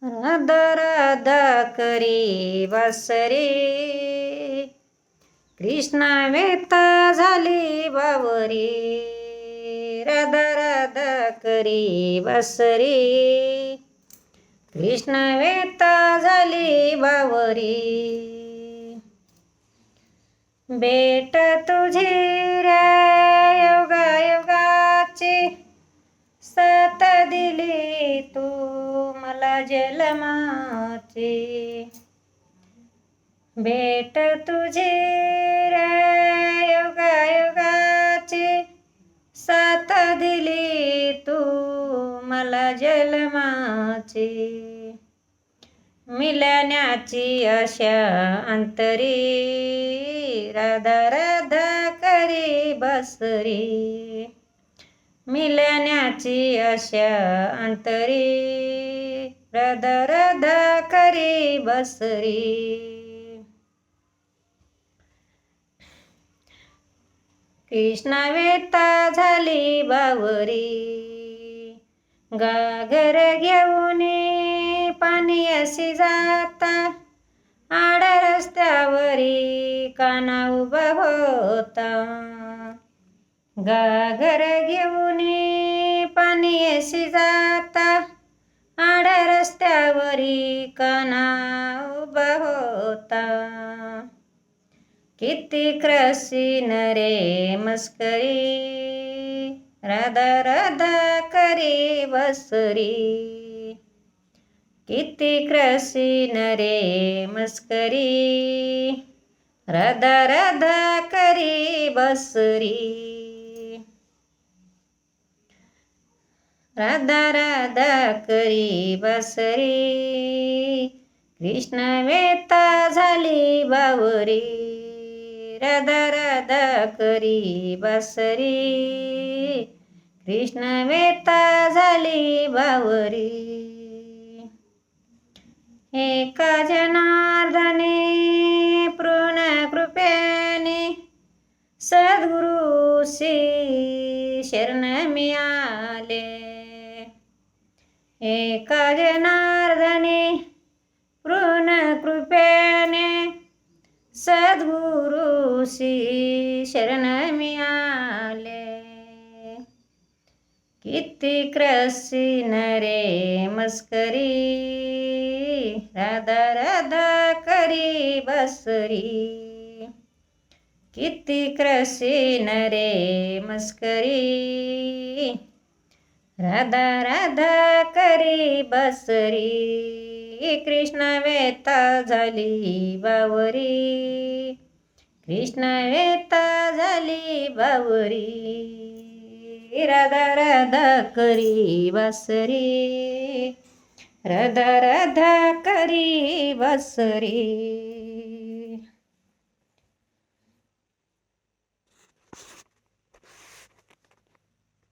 राधा राधा करी वासरे, कृष्णा वेता झाली बावरी. राधा राधा करी वासरे, कृष्ण वेता झाली बावरी. भेट तुझी रे योगा योगाची, साथ दिली तू मला जन्माची. भेट तुझी रे योगा योगाची, साथ दिली तू मला जन्माची. मिलण्याची आशा अंतरी, राधा राधा करी बसरी. मिलण्याची आशा अंतरी, राधा राधा करी बसरी. कृष्णा वेता झाली बावरी, गागर घेऊन पाणी अशी जाता. आड रस्त्यावरी काना उभा होता. गागर घेऊन पाणी अशी जाता. आड रस्त्यावरी काना उभा होता. किती क्रसीन रे मस्करी, राधा राधा करी बसरी. किती क्रसीन रे मस्करी, राधा राधा करी बसरी. राधा राधा करी बसरी, कृष्ण वेता झाली बावरी. राधा राधा करी बसरी, कृष्ण वेता झाली बावरी. एका जनार्दने पूर्ण कृपेने, सद्गुरुशी शरण मिळाले. एका जनार्दने पूर्ण कृपेने, सद्गुरुशी शरण मिळाले. किती क्रसीन रे मस्करी, राधा राधा करी बसरी. किती क्रसीन रे मस्करी, राधा राधा करी बसरी. कृष्ण वेता झाली बावरी, कृष्ण वेता झाली बावरी. राधा राधा करी बसरी, राधा राधा करी बसरी.